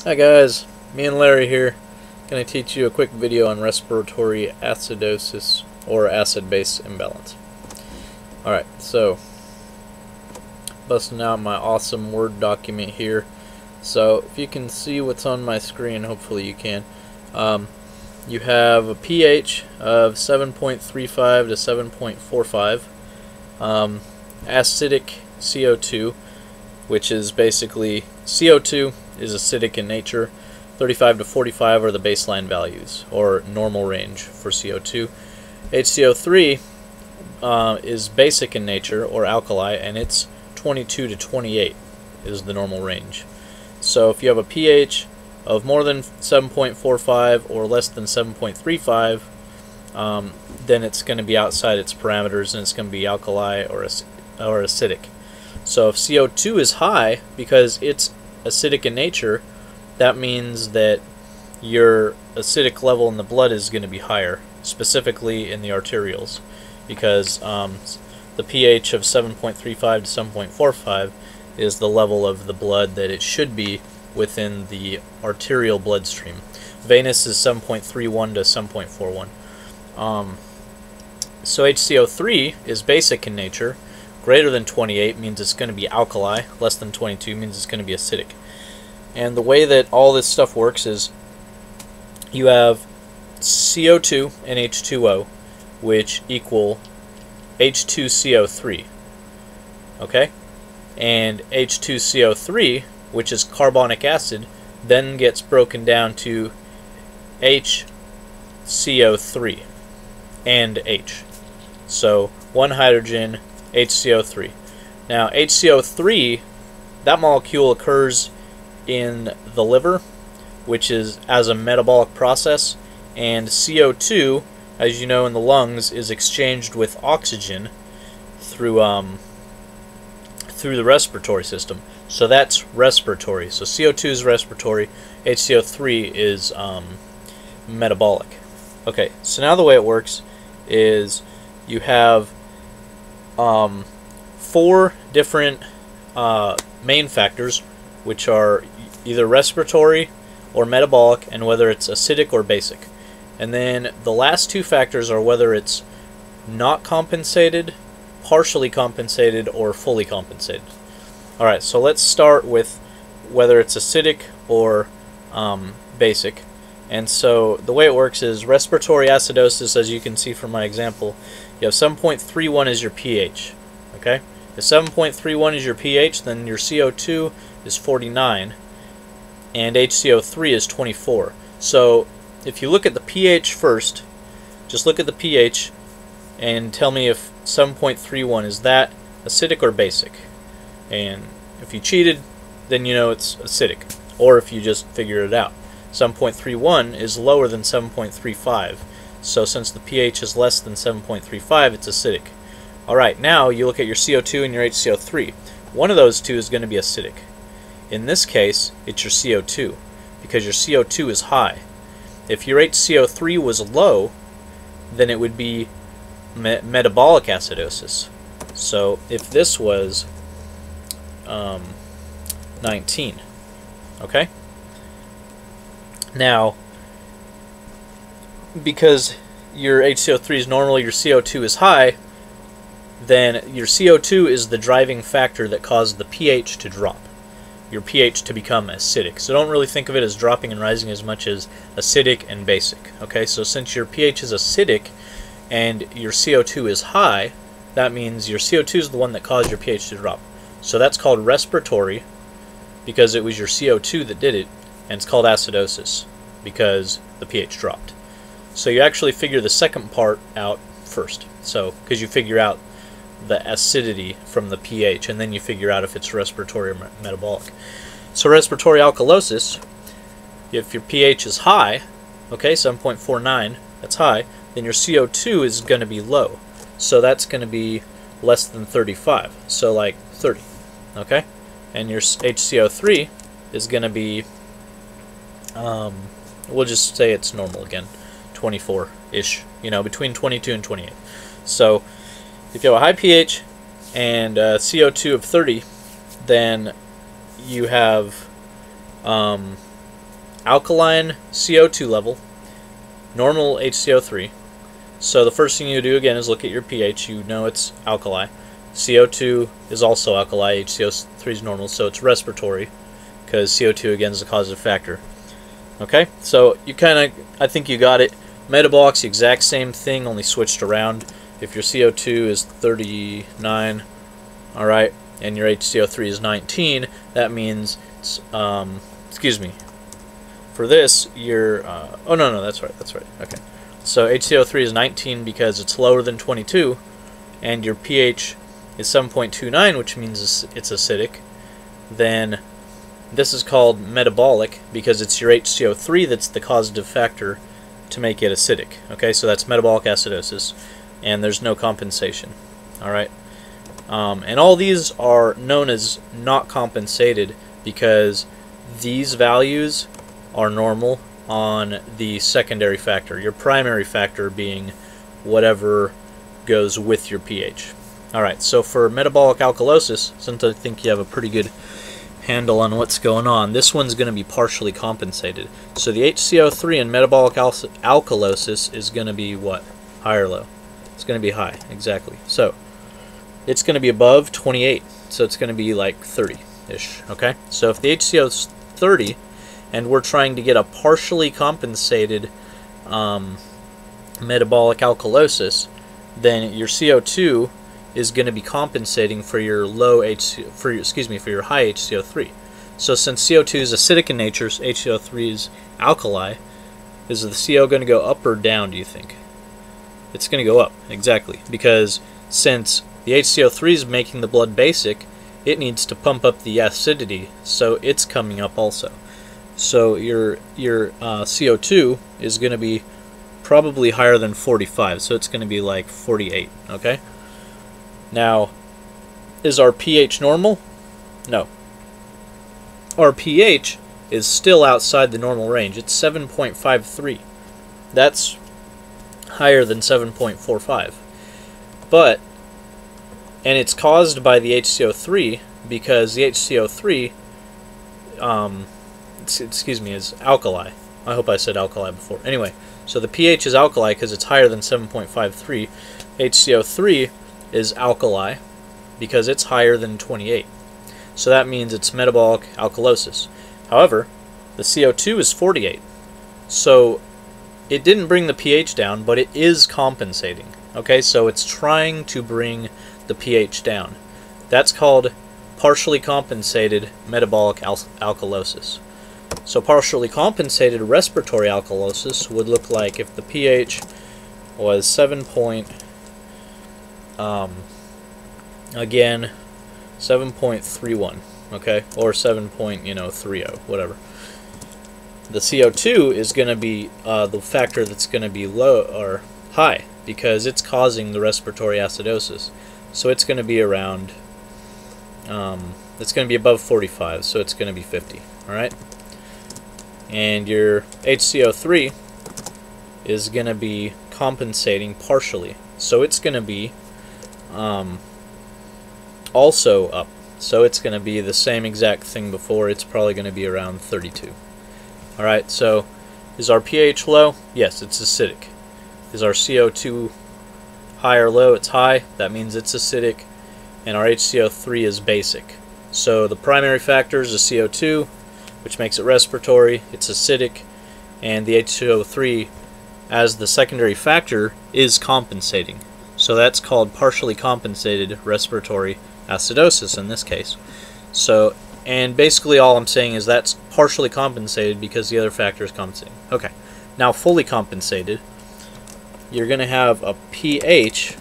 Hi guys, me and Larry here. Going to teach you a quick video on respiratory acidosis or acid-base imbalance. Alright, so busting out my awesome Word document here. So if you can see what's on my screen, hopefully you can. You have a pH of 7.35 to 7.45, acidic CO2, which is basically CO2 is acidic in nature. 35 to 45 are the baseline values, or normal range for CO2. HCO3 is basic in nature, or alkali, and it's 22 to 28 is the normal range. So if you have a pH of more than 7.45 or less than 7.35, then it's going to be outside its parameters, and it's going to be alkali or acidic. So if CO2 is high because it's acidic in nature, that means that your acidic level in the blood is going to be higher, specifically in the arterioles, because the pH of 7.35 to 7.45 is the level of the blood that it should be within the arterial bloodstream. Venous is 7.31 to 7.41. So HCO3 is basic in nature. Greater than 28 means it's going to be alkali. Less than 22 means it's going to be acidic. And the way that all this stuff works is you have CO2 and H2O, which equal H2CO3. Okay? And H2CO3, which is carbonic acid, then gets broken down to HCO3 and H. So one hydrogen, HCO3. Now HCO3, that molecule occurs in the liver, which is as a metabolic process, and CO2, as you know, in the lungs is exchanged with oxygen through the respiratory system. So that's respiratory. So CO2 is respiratory, HCO3 is metabolic. Okay, so now the way it works is you have 4 different main factors, which are either respiratory or metabolic, and whether it's acidic or basic. And then the last 2 factors are whether it's not compensated, partially compensated, or fully compensated. Alright, so let's start with whether it's acidic or basic. And so the way it works is respiratory acidosis, as you can see from my example, you have 7.31 as your pH. Okay? If 7.31 is your pH, then your CO2 is 49 and HCO3 is 24. So if you look at the pH first, just look at the pH and tell me if 7.31 is that acidic or basic. And if you cheated, then you know it's acidic. Or if you just figure it out. 7.31 is lower than 7.35. So since the pH is less than 7.35, it's acidic. Alright, now you look at your CO2 and your HCO3. One of those two is going to be acidic. In this case, it's your CO2, because your CO2 is high. If your HCO3 was low, then it would be metabolic acidosis. So if this was 19, okay? Now, because your HCO3 is normal, your CO2 is high, then your CO2 is the driving factor that caused the pH to drop, your pH to become acidic. So don't really think of it as dropping and rising as much as acidic and basic. Okay, so since your pH is acidic and your CO2 is high, that means your CO2 is the one that caused your pH to drop. So that's called respiratory, because it was your CO2 that did it, and it's called acidosis because the pH dropped. So you actually figure the second part out first. So because you figure out the acidity from the pH, and then you figure out if it's respiratory or metabolic. So respiratory alkalosis, if your pH is high, okay, 7.49, that's high, then your CO2 is going to be low. So that's going to be less than 35, so like 30, okay? And your HCO3 is going to be, we'll just say it's normal again, 24-ish, you know, between 22 and 28. So if you have a high pH and CO2 of 30, then you have alkaline CO2 level, normal HCO3. So the first thing you do again is look at your pH. You know it's alkali. CO2 is also alkali. HCO3 is normal, so it's respiratory because CO2 again is the causative factor. Okay, so you I think you got it. Metabolic's the exact same thing, only switched around. If your CO2 is 39, all right, and your HCO3 is 19, that means it's, excuse me, for this, your, oh no, that's right, okay. So HCO3 is 19 because it's lower than 22, and your pH is 7.29, which means it's acidic. Then this is called metabolic because it's your HCO3 that's the causative factor to make it acidic. Okay, so that's metabolic acidosis, and there's no compensation. All right, and all these are known as not compensated because these values are normal on the secondary factor, your primary factor being whatever goes with your pH. Alright, so for metabolic alkalosis, since I think you have a pretty good handle on what's going on, this one's going to be partially compensated. So the HCO3 in metabolic alkalosis is going to be what? High or low? It's going to be high, exactly. So it's going to be above 28, so it's going to be like 30-ish, okay? So if the HCO is 30, and we're trying to get a partially compensated metabolic alkalosis, then your CO2 is going to be compensating for your low for your high HCO3. So since CO2 is acidic in nature, HCO3 is alkali. Is the CO going to go up or down, do you think? It's going to go up, exactly, because since the HCO3 is making the blood basic, it needs to pump up the acidity, so it's coming up also. So your CO2 is going to be probably higher than 45, so it's going to be like 48, okay? Now, is our pH normal? No. Our pH is still outside the normal range. It's 7.53. That's higher than 7.45. But, and it's caused by the HCO3 because the HCO3 is alkali. I hope I said alkali before. Anyway, so the pH is alkali because it's higher than 7.53. HCO3 is alkali because it's higher than 28. So that means it's metabolic alkalosis. However, the CO2 is 48. So it didn't bring the pH down, but it is compensating. Okay, so it's trying to bring the pH down. That's called partially compensated metabolic alkalosis. So partially compensated respiratory alkalosis would look like if the pH was 7.31, okay, or 7.30, whatever. The CO2 is going to be the factor that's going to be low or high because it's causing the respiratory acidosis. So it's going to be around, it's going to be above 45, so it's going to be 50, all right? And your HCO3 is going to be compensating partially, so it's going to be also up. So it's going to be the same exact thing before. It's probably going to be around 32. Alright, so is our pH low? Yes, it's acidic. Is our CO2 high or low? It's high. That means it's acidic. And our HCO3 is basic. So the primary factor is the CO2, which makes it respiratory. It's acidic. And the HCO3, as the secondary factor, is compensating. So that's called partially compensated respiratory acidosis in this case. So, and basically all I'm saying is that's partially compensated because the other factor is compensating. Okay, now fully compensated, you're going to have a pH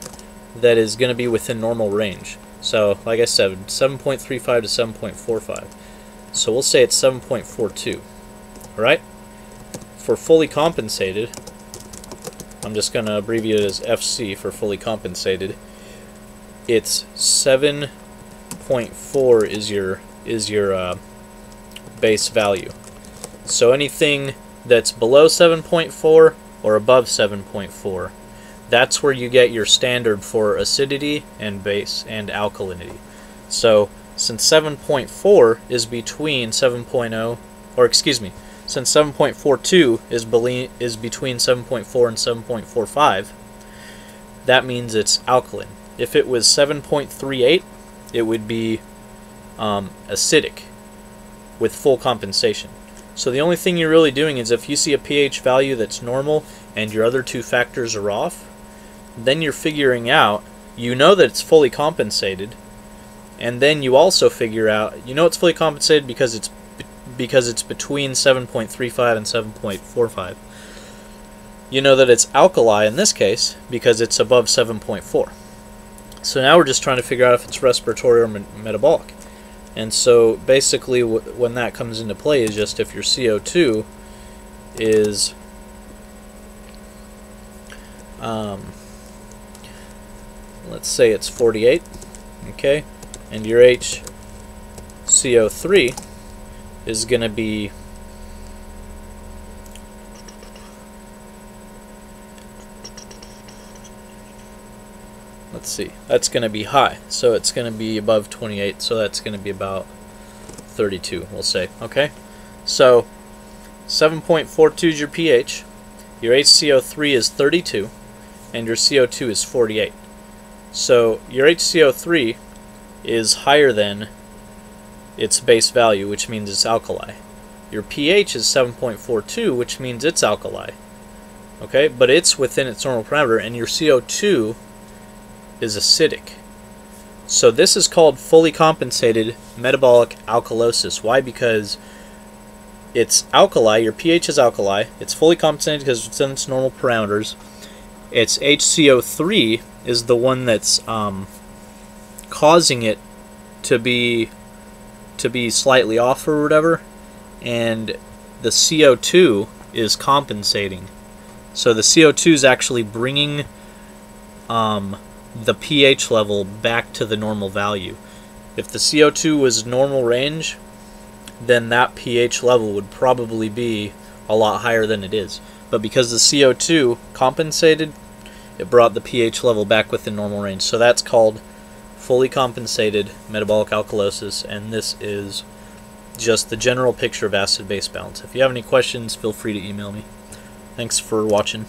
that is going to be within normal range. So, like I said, 7.35 to 7.45. So we'll say it's 7.42. Alright? For fully compensated, I'm just going to abbreviate it as FC for fully compensated. It's 7.4 is your base value. So anything that's below 7.4 or above 7.4, that's where you get your standard for acidity and base and alkalinity. So since 7.4 is between 7.0, or excuse me, since 7.42 is between 7.4 and 7.45, that means it's alkaline. If it was 7.38, it would be acidic with full compensation. So the only thing you're really doing is if you see a pH value that's normal and your other two factors are off, then you're figuring out, you know that it's fully compensated, and then you also figure out, you know it's fully compensated because it's between 7.35 and 7.45. You know that it's alkali in this case because it's above 7.4. So now we're just trying to figure out if it's respiratory or metabolic. And so basically when that comes into play is just if your CO2 is let's say it's 48, okay, and your HCO3 is going to be let's see, that's going to be high, so it's going to be above 28, so that's going to be about 32, we'll say, okay? So 7.42 is your pH, your HCO3 is 32, and your CO2 is 48. So your HCO3 is higher than its base value, which means it's alkali. Your pH is 7.42, which means it's alkali. Okay, but it's within its normal parameter, and your CO2 is acidic. So this is called fully compensated metabolic alkalosis. Why? Because it's alkali, your pH is alkali, it's fully compensated because it's in its normal parameters. Its HCO3 is the one that's causing it to be slightly off or whatever, and the CO2 is compensating. So the CO2 is actually bringing the pH level back to the normal value. If the CO2 was normal range, then that pH level would probably be a lot higher than it is. But because the CO2 compensated, it brought the pH level back within normal range. So that's called fully compensated metabolic alkalosis, and this is just the general picture of acid-base balance. If you have any questions, feel free to email me. Thanks for watching.